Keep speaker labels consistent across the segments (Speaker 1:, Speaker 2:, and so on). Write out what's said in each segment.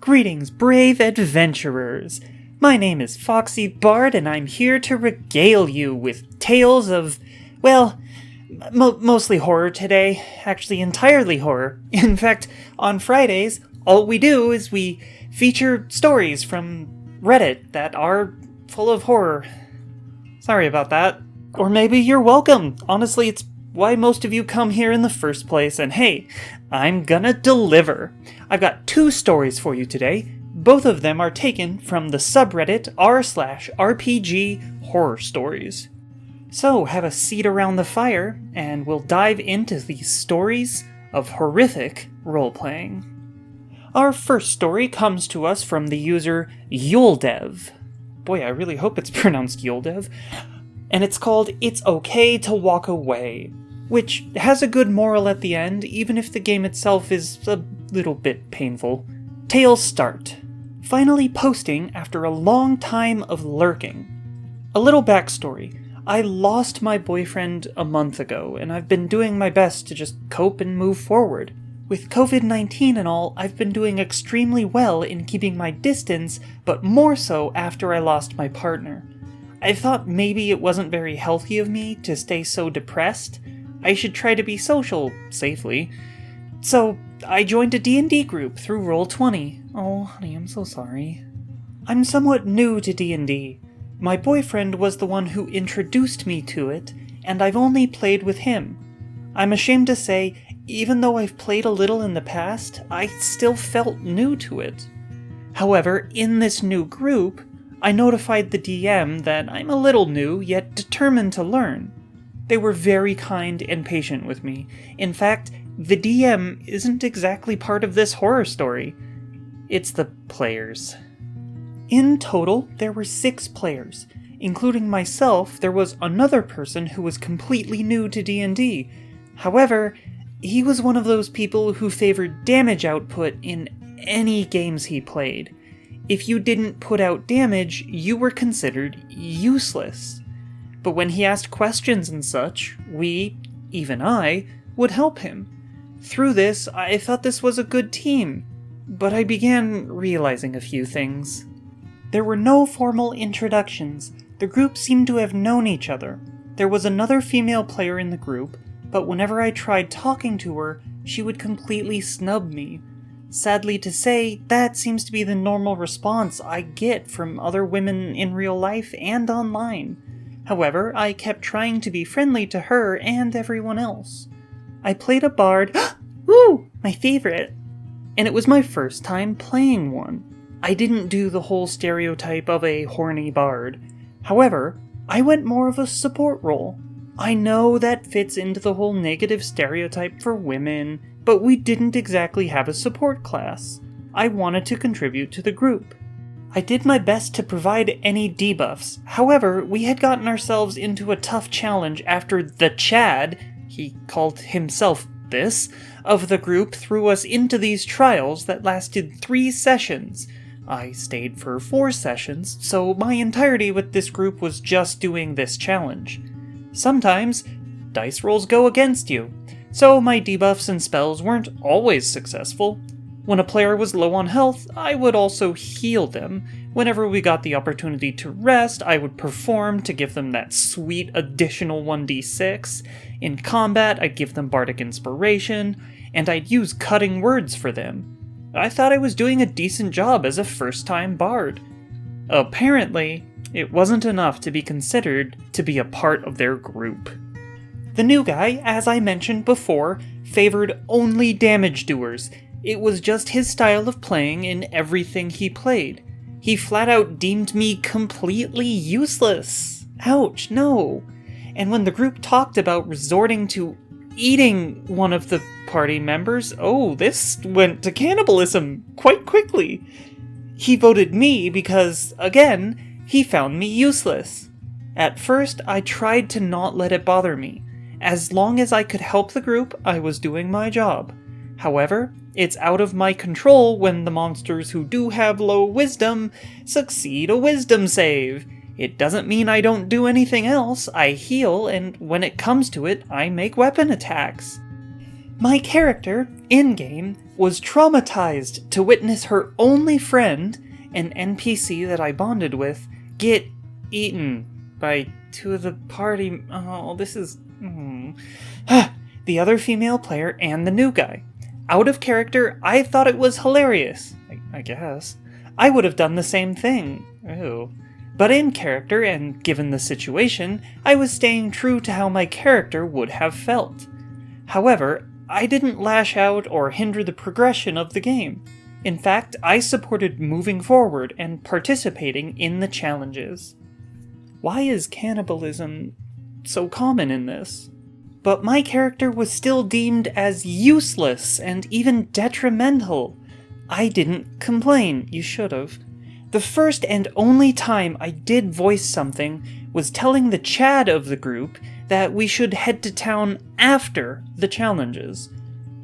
Speaker 1: Greetings, brave adventurers! My name is FoxyBard, and I'm here to regale you with tales of, well, mostly horror today. Actually, entirely horror. In fact, on Fridays, all we do is we feature stories from Reddit that are full of horror. Sorry about that. Or maybe you're welcome. Honestly, it's why most of you come here in the first place, and hey, I'm gonna deliver. I've got 2 stories for you today. Both of them are taken from the subreddit r/RPG horror stories. So have a seat around the fire, and we'll dive into these stories of horrific role-playing. Our first story comes to us from the user Yuledev. Boy, I really hope it's pronounced Yuledev. And it's called It's Okay to Walk Away, which has a good moral at the end, even if the game itself is a little bit painful. Tales start. Finally posting after a long time of lurking. A little backstory. I lost my boyfriend a month ago, and I've been doing my best to just cope and move forward. With COVID-19 and all, I've been doing extremely well in keeping my distance, but more so after I lost my partner. I thought maybe it wasn't very healthy of me to stay so depressed. I should try to be social, safely. So, I joined a D&D group through Roll20. Oh, honey, I'm so sorry. I'm somewhat new to D&D. My boyfriend was the one who introduced me to it, and I've only played with him. I'm ashamed to say, even though I've played a little in the past, I still felt new to it. However, in this new group, I notified the DM that I'm a little new, yet determined to learn. They were very kind and patient with me. In fact, the DM isn't exactly part of this horror story. It's the players. In total, there were 6 players. Including myself, there was another person who was completely new to D&D. However, he was one of those people who favored damage output in any games he played. If you didn't put out damage, you were considered useless. But when he asked questions and such, we, even I, would help him. Through this, I thought this was a good team, but I began realizing a few things. There were no formal introductions. The group seemed to have known each other. There was another female player in the group, but whenever I tried talking to her, she would completely snub me. Sadly to say, that seems to be the normal response I get from other women in real life and online. However, I kept trying to be friendly to her and everyone else. I played a bard, woo, my favorite, and it was my first time playing one. I didn't do the whole stereotype of a horny bard. However, I went more of a support role. I know that fits into the whole negative stereotype for women, but we didn't exactly have a support class. I wanted to contribute to the group. I did my best to provide any debuffs. However, we had gotten ourselves into a tough challenge after the Chad, he called himself this, of the group threw us into these trials that lasted 3 sessions. I stayed for 4 sessions, so my entirety with this group was just doing this challenge. Sometimes, dice rolls go against you, so my debuffs and spells weren't always successful. When a player was low on health, I would also heal them. Whenever we got the opportunity to rest, I would perform to give them that sweet additional 1d6. In combat, I'd give them bardic inspiration, and I'd use cutting words for them. I thought I was doing a decent job as a first-time bard. Apparently, it wasn't enough to be considered to be a part of their group. The new guy, as I mentioned before, favored only damage doers. It was just his style of playing in everything he played. He flat out deemed me completely useless. Ouch, no. And when the group talked about resorting to eating one of the party members, oh, this went to cannibalism quite quickly. He voted me because, again, he found me useless. At first, I tried to not let it bother me. As long as I could help the group, I was doing my job. However, it's out of my control when the monsters who do have low wisdom succeed a wisdom save. It doesn't mean I don't do anything else. I heal, and when it comes to it, I make weapon attacks. My character, in-game, was traumatized to witness her only friend, an NPC that I bonded with, get eaten by two of the party... Oh, this is... the other female player and the new guy. Out of character, I thought it was hilarious. I guess. I would have done the same thing. Ew. But in character, and given the situation, I was staying true to how my character would have felt. However, I didn't lash out or hinder the progression of the game. In fact, I supported moving forward and participating in the challenges. Why is cannibalism so common in this? But my character was still deemed as useless and even detrimental. I didn't complain, you should've. The first and only time I did voice something was telling the Chad of the group that we should head to town after the challenges.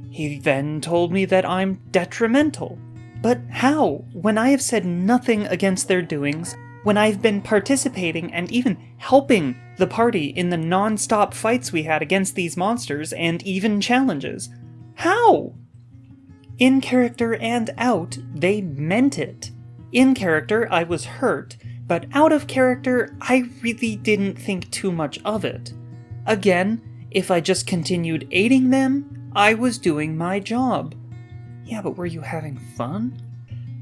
Speaker 1: He then told me that I'm detrimental. But how, when I have said nothing against their doings, when I've been participating and even helping the party in the non-stop fights we had against these monsters and even challenges? How? In character and out, they meant it. In character, I was hurt, but out of character, I really didn't think too much of it. Again, if I just continued aiding them, I was doing my job. Yeah, but were you having fun?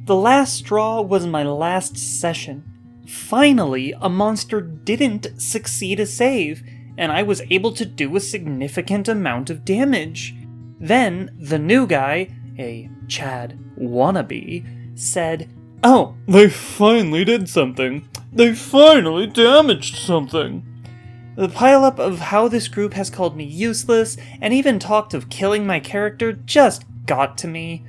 Speaker 1: The last straw was my last session. Finally, a monster didn't succeed a save, and I was able to do a significant amount of damage. Then, the new guy, a Chad wannabe, said, "Oh, they finally did something. They finally damaged something." The pileup of how this group has called me useless, and even talked of killing my character, just got to me.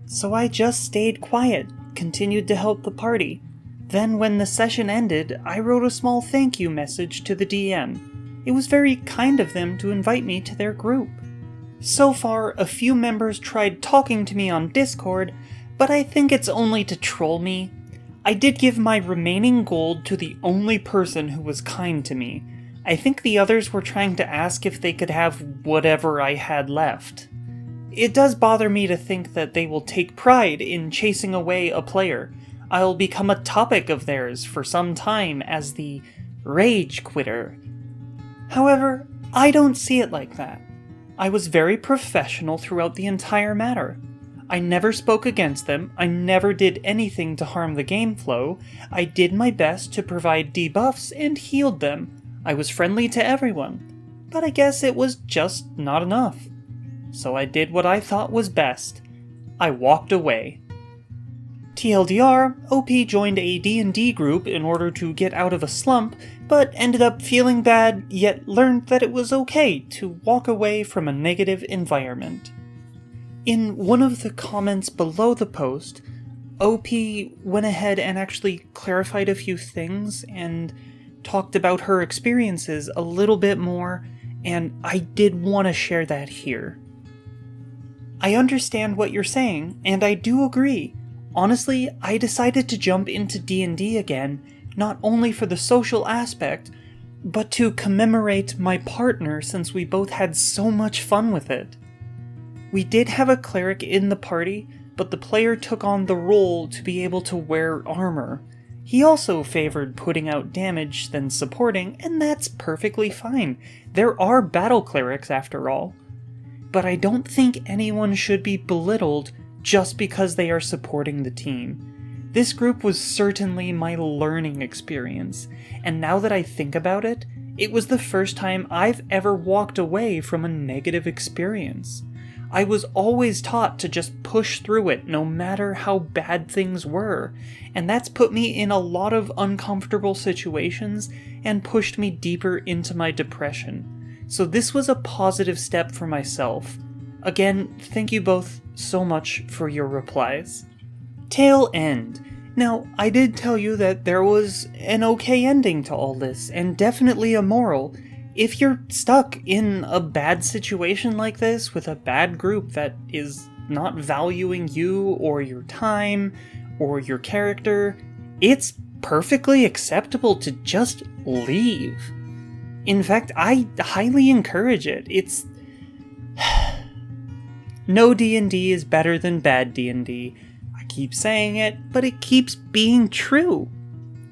Speaker 1: So I just stayed quiet, continued to help the party. Then when the session ended, I wrote a small thank you message to the DM. It was very kind of them to invite me to their group. So far, a few members tried talking to me on Discord, but I think it's only to troll me. I did give my remaining gold to the only person who was kind to me. I think the others were trying to ask if they could have whatever I had left. It does bother me to think that they will take pride in chasing away a player. I'll become a topic of theirs for some time as the rage quitter. However, I don't see it like that. I was very professional throughout the entire matter. I never spoke against them, I never did anything to harm the game flow, I did my best to provide debuffs and healed them. I was friendly to everyone, but I guess it was just not enough. So I did what I thought was best. I walked away. TLDR, OP joined a D&D group in order to get out of a slump, but ended up feeling bad, yet learned that it was okay to walk away from a negative environment. In one of the comments below the post, OP went ahead and actually clarified a few things and talked about her experiences a little bit more, and I did want to share that here. I understand what you're saying, and I do agree. Honestly, I decided to jump into D&D again, not only for the social aspect, but to commemorate my partner since we both had so much fun with it. We did have a cleric in the party, but the player took on the role to be able to wear armor. He also favored putting out damage than supporting, and that's perfectly fine. There are battle clerics after all. But I don't think anyone should be belittled just because they are supporting the team. This group was certainly my learning experience, and now that I think about it, it was the first time I've ever walked away from a negative experience. I was always taught to just push through it no matter how bad things were, and that's put me in a lot of uncomfortable situations and pushed me deeper into my depression. So this was a positive step for myself. Again, thank you both so much for your replies. Tail end. Now, I did tell you that there was an okay ending to all this, and definitely a moral. If you're stuck in a bad situation like this with a bad group that is not valuing you or your time or your character, it's perfectly acceptable to just leave. In fact, I highly encourage it. no D&D is better than bad D&D. I keep saying it, but it keeps being true.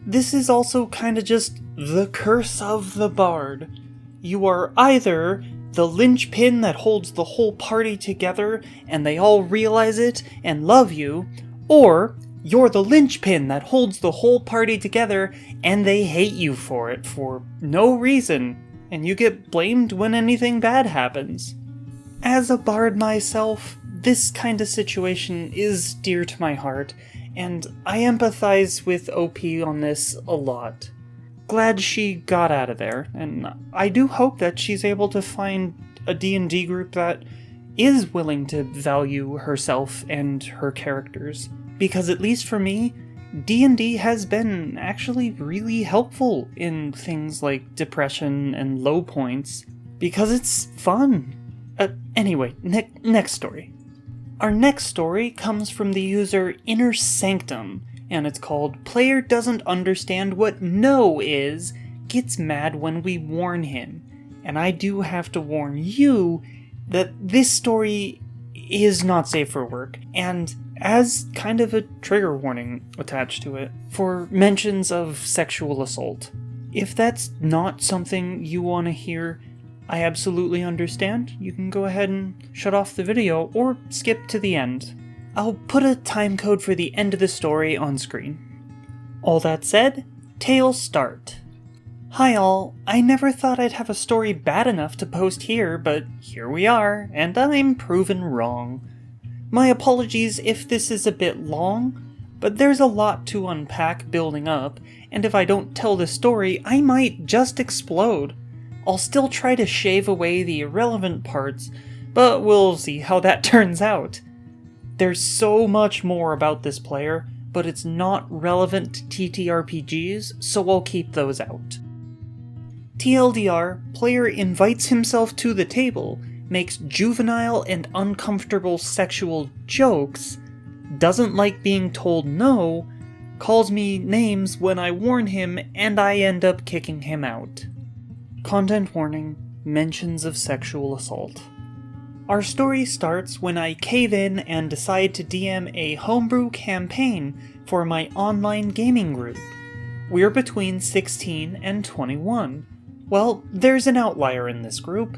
Speaker 1: This is also kinda just the curse of the bard. You are either the linchpin that holds the whole party together and they all realize it and love you, or you're the linchpin that holds the whole party together and they hate you for it for no reason, and you get blamed when anything bad happens. As a bard myself, this kind of situation is dear to my heart, and I empathize with OP on this a lot. Glad she got out of there, and I do hope that she's able to find a D&D group that is willing to value herself and her characters. Because at least for me, D&D has been actually really helpful in things like depression and low points, because it's fun. Anyway, next story. Our next story comes from the user Inner Sanctum, and it's called Player Doesn't Understand What No Is, Gets Mad When We Warn Him. And I do have to warn you that this story is not safe for work, and as kind of a trigger warning attached to it for mentions of sexual assault. If that's not something you want to hear, I absolutely understand. You can go ahead and shut off the video or skip to the end. I'll put a time code for the end of the story on screen. All that said, tales start. Hi all, I never thought I'd have a story bad enough to post here, but here we are, and I'm proven wrong. My apologies if this is a bit long, but there's a lot to unpack building up, and if I don't tell the story, I might just explode. I'll still try to shave away the irrelevant parts, but we'll see how that turns out. There's so much more about this player, but it's not relevant to TTRPGs, so I'll keep those out. TLDR, player invites himself to the table, makes juvenile and uncomfortable sexual jokes, doesn't like being told no, calls me names when I warn him, and I end up kicking him out. Content warning, mentions of sexual assault. Our story starts when I cave in and decide to DM a homebrew campaign for my online gaming group. We're between 16 and 21. Well, there's an outlier in this group.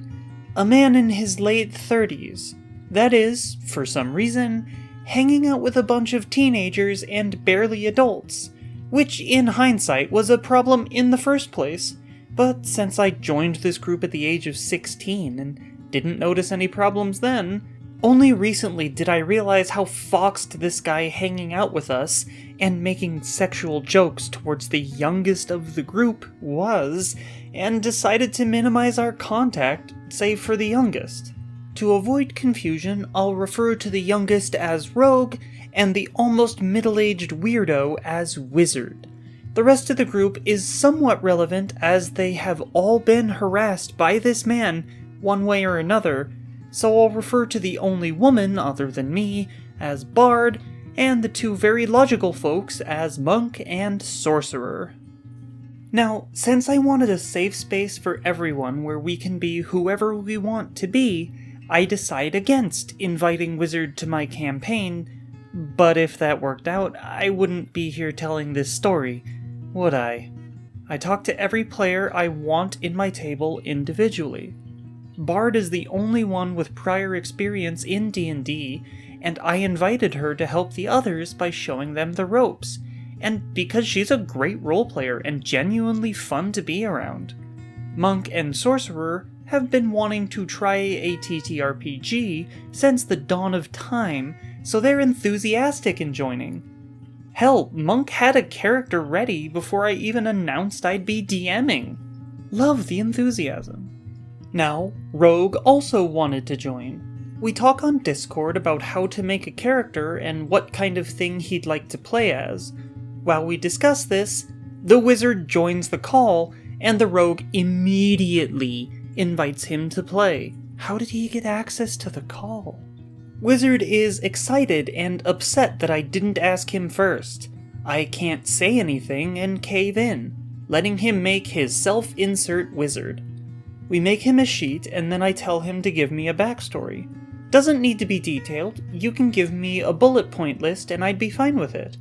Speaker 1: A man in his late 30s. That is, for some reason, hanging out with a bunch of teenagers and barely adults. Which, in hindsight, was a problem in the first place. But since I joined this group at the age of 16 and didn't notice any problems then, only recently did I realize how foxed this guy hanging out with us and making sexual jokes towards the youngest of the group was, and decided to minimize our contact, save for the youngest. To avoid confusion, I'll refer to the youngest as Rogue and the almost middle-aged weirdo as Wizard. The rest of the group is somewhat relevant as they have all been harassed by this man one way or another, so I'll refer to the only woman other than me as Bard, and the two very logical folks as Monk and Sorcerer. Now, since I wanted a safe space for everyone where we can be whoever we want to be, I decide against inviting Wizard to my campaign, but if that worked out, I wouldn't be here telling this story, would I? I talk to every player I want in my table individually. Bard is the only one with prior experience in D&D, and I invited her to help the others by showing them the ropes, and because she's a great role player and genuinely fun to be around. Monk and Sorcerer have been wanting to try a TTRPG since the dawn of time, so they're enthusiastic in joining. Hell, Monk had a character ready before I even announced I'd be DMing. Love the enthusiasm. Now, Rogue also wanted to join. We talk on Discord about how to make a character and what kind of thing he'd like to play as. While we discuss this, the Wizard joins the call, and the Rogue immediately invites him to play. How did he get access to the call? Wizard is excited and upset that I didn't ask him first. I can't say anything and cave in, letting him make his self-insert wizard. We make him a sheet and then I tell him to give me a backstory. Doesn't need to be detailed, you can give me a bullet point list and I'd be fine with it.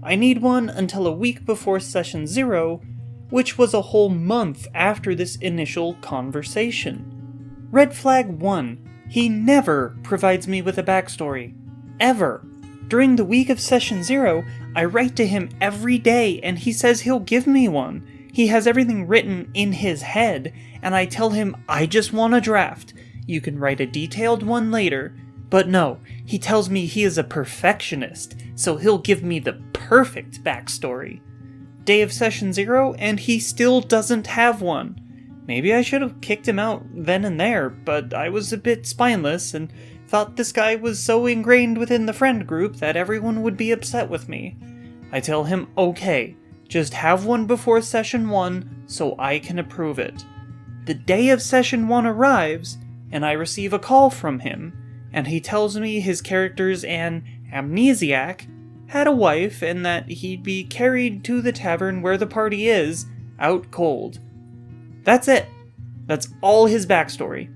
Speaker 1: I need one until a week before session 0, which was a whole month after this initial conversation. Red flag 1. He never provides me with a backstory. Ever. During the week of session 0, I write to him every day and he says he'll give me one. He has everything written in his head, and I tell him I just want a draft. You can write a detailed one later. But no, he tells me he is a perfectionist, so he'll give me the perfect backstory. Day of session 0, and he still doesn't have one. Maybe I should have kicked him out then and there, but I was a bit spineless and thought this guy was so ingrained within the friend group that everyone would be upset with me. I tell him, okay, just have one before session 1 so I can approve it. The day of session 1 arrives, and I receive a call from him, and he tells me his character's an amnesiac, had a wife, and that he'd be carried to the tavern where the party is, out cold. That's it. That's all his backstory.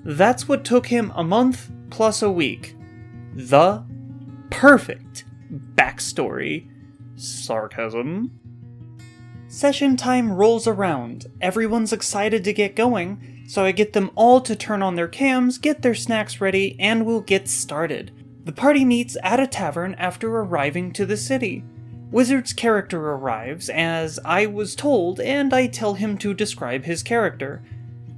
Speaker 1: That's what took him a month plus a week. The perfect backstory. Sarcasm. Session time rolls around. Everyone's excited to get going, so I get them all to turn on their cams, get their snacks ready, and we'll get started. The party meets at a tavern after arriving to the city. Wizard's character arrives, as I was told, and I tell him to describe his character.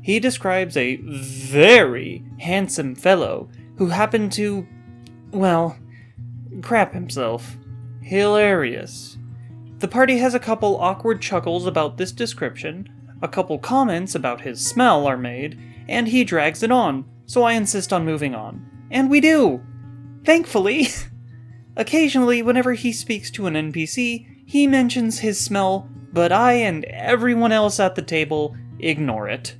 Speaker 1: He describes a very handsome fellow who happened to, well, crap himself. Hilarious. The party has a couple awkward chuckles about this description, a couple comments about his smell are made, and he drags it on, so I insist on moving on. And we do! Thankfully! Occasionally, whenever he speaks to an NPC, he mentions his smell, but I and everyone else at the table ignore it.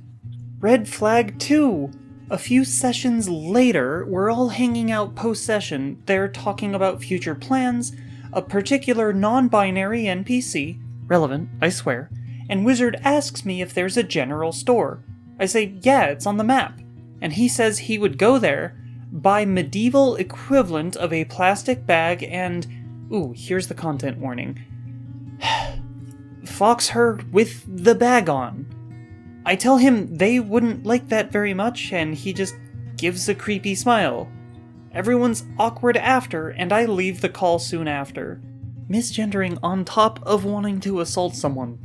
Speaker 1: Red flag 2! A few sessions later, we're all hanging out post-session, they're talking about future plans, a particular non-binary NPC, relevant, I swear, and Wizard asks me if there's a general store. I say, yeah, it's on the map, and he says he would go there, buy medieval equivalent of a plastic bag and... Ooh, here's the content warning. Fox her with the bag on. I tell him they wouldn't like that very much, and he just gives a creepy smile. Everyone's awkward after, and I leave the call soon after. Misgendering on top of wanting to assault someone,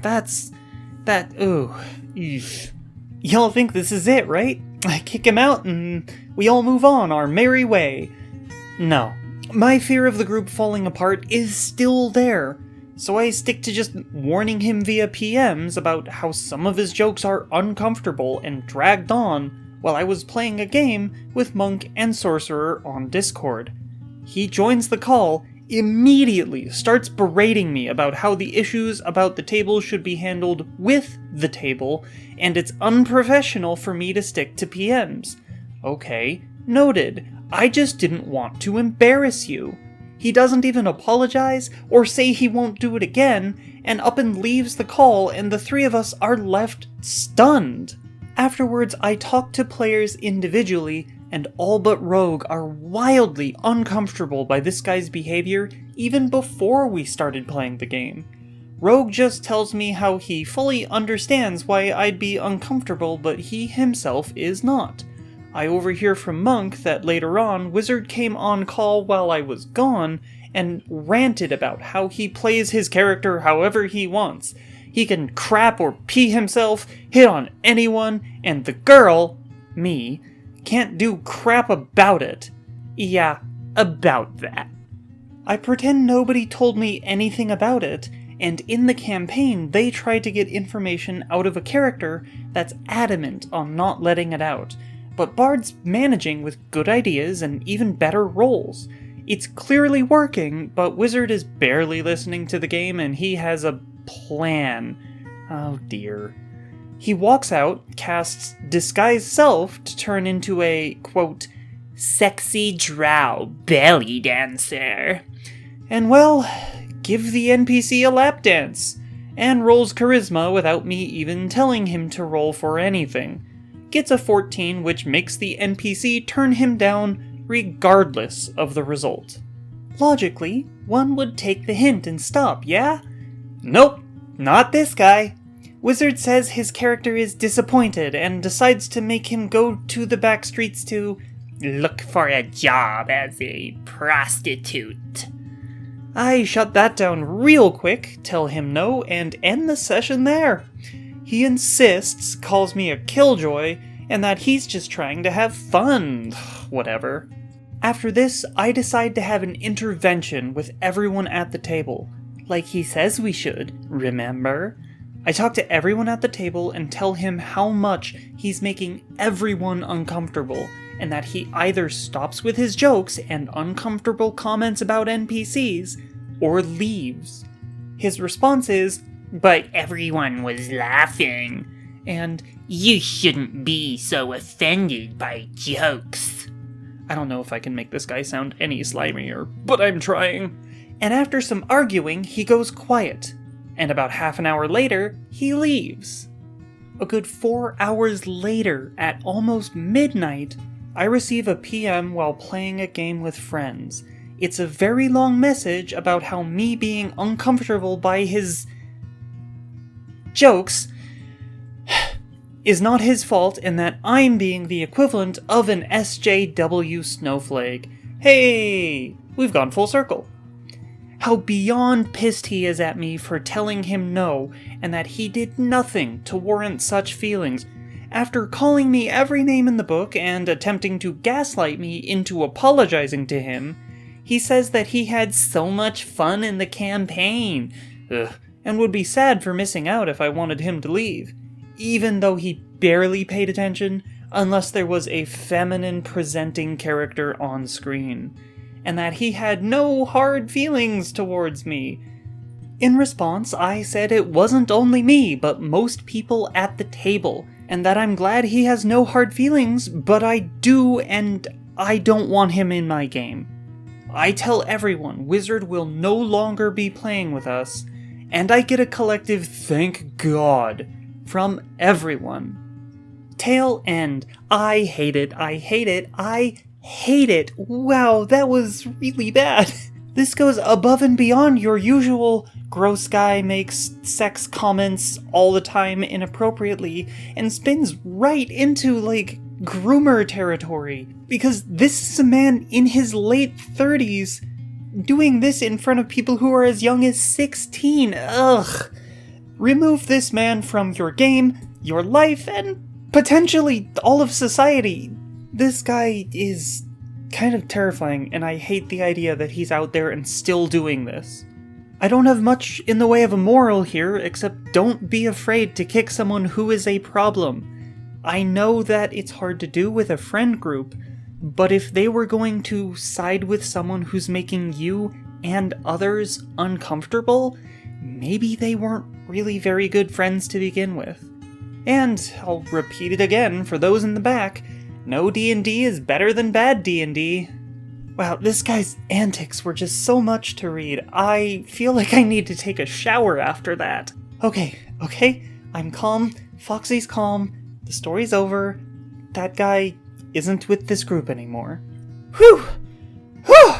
Speaker 1: ooh. Eesh. Y'all think this is it, right? I kick him out and we all move on our merry way. No. My fear of the group falling apart is still there, so I stick to just warning him via PMs about how some of his jokes are uncomfortable and dragged on while I was playing a game with Monk and Sorcerer on Discord. He joins the call, immediately starts berating me about how the issues about the table should be handled with the table, and it's unprofessional for me to stick to PMs. Okay, noted. I just didn't want to embarrass you. He doesn't even apologize or say he won't do it again, and up and leaves the call, and the three of us are left stunned. Afterwards, I talk to players individually, and all but Rogue are wildly uncomfortable by this guy's behavior even before we started playing the game. Rogue just tells me how he fully understands why I'd be uncomfortable, but he himself is not. I overhear from Monk that later on, Wizard came on call while I was gone and ranted about how he plays his character however he wants. He can crap or pee himself, hit on anyone, and the girl, me, can't do crap about it. Yeah, about that. I pretend nobody told me anything about it, and in the campaign they try to get information out of a character that's adamant on not letting it out. But Bard's managing with good ideas and even better rolls. It's clearly working, but Wizard is barely listening to the game and he has a plan. Oh dear. He walks out, casts Disguise Self to turn into a, quote, sexy drow belly dancer. And well, give the NPC a lap dance, and rolls Charisma without me even telling him to roll for anything. Gets a 14, which makes the NPC turn him down regardless of the result. Logically, one would take the hint and stop, yeah? Nope, not this guy. Wizard says his character is disappointed and decides to make him go to the back streets to look for a job as a prostitute. I shut that down real quick, tell him no, and end the session there. He insists, calls me a killjoy, and that he's just trying to have fun. Whatever. After this, I decide to have an intervention with everyone at the table. Like he says we should, remember? I talk to everyone at the table and tell him how much he's making everyone uncomfortable, and that he either stops with his jokes and uncomfortable comments about NPCs, or leaves. His response is, "But everyone was laughing," and "You shouldn't be so offended by jokes." I don't know if I can make this guy sound any slimier, but I'm trying. And after some arguing, he goes quiet, and about half an hour later, he leaves. A good 4 hours later, at almost midnight, I receive a PM while playing a game with friends. It's a very long message about how me being uncomfortable by his jokes is not his fault, and that I'm being the equivalent of an SJW snowflake. Hey, we've gone full circle. How beyond pissed he is at me for telling him no, and that he did nothing to warrant such feelings. After calling me every name in the book and attempting to gaslight me into apologizing to him, he says that he had so much fun in the campaign, and would be sad for missing out if I wanted him to leave, even though he barely paid attention unless there was a feminine presenting character on screen, and that he had no hard feelings towards me. In response, I said it wasn't only me, but most people at the table, and that I'm glad he has no hard feelings, but I do, and I don't want him in my game. I tell everyone Wizard will no longer be playing with us, and I get a collective thank God from everyone. Tail end. I hate it, I hate it, I hate it. Wow, that was really bad. This goes above and beyond your usual gross guy makes sex comments all the time inappropriately and spins right into, like, groomer territory. Because this is a man in his late 30s doing this in front of people who are as young as 16. Ugh. Remove this man from your game, your life, and potentially all of society. This guy is kind of terrifying, and I hate the idea that he's out there and still doing this. I don't have much in the way of a moral here, except don't be afraid to kick someone who is a problem. I know that it's hard to do with a friend group, but if they were going to side with someone who's making you and others uncomfortable, maybe they weren't really very good friends to begin with. And I'll repeat it again for those in the back, no D&D is better than bad D&D. Wow, this guy's antics were just so much to read. I feel like I need to take a shower after that. Okay, I'm calm, Foxy's calm, the story's over, that guy isn't with this group anymore. Whew! Whew!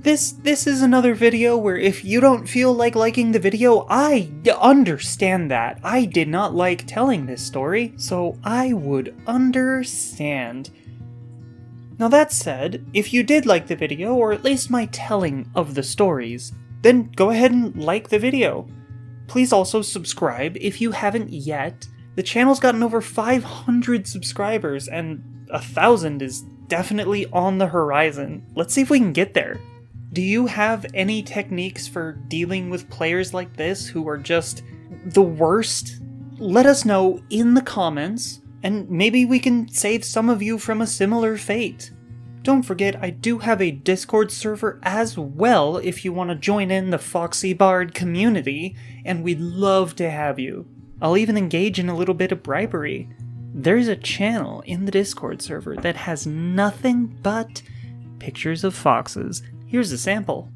Speaker 1: This is another video where if you don't feel like liking the video, I understand that. I did not like telling this story, so I would understand. Now that said, if you did like the video, or at least my telling of the stories, then go ahead and like the video. Please also subscribe if you haven't yet. The channel's gotten over 500 subscribers, and 1,000 is definitely on the horizon. Let's see if we can get there. Do you have any techniques for dealing with players like this who are just the worst? Let us know in the comments, and maybe we can save some of you from a similar fate. Don't forget, I do have a Discord server as well if you want to join in the FoxyBard community, and we'd love to have you. I'll even engage in a little bit of bribery. There's a channel in the Discord server that has nothing but pictures of foxes. Here's a sample.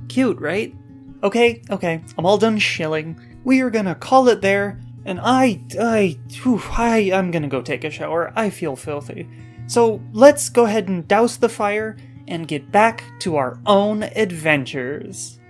Speaker 1: Cute, right? Okay, I'm all done shilling. We are gonna call it there, and I'm gonna go take a shower. I feel filthy. So let's go ahead and douse the fire and get back to our own adventures.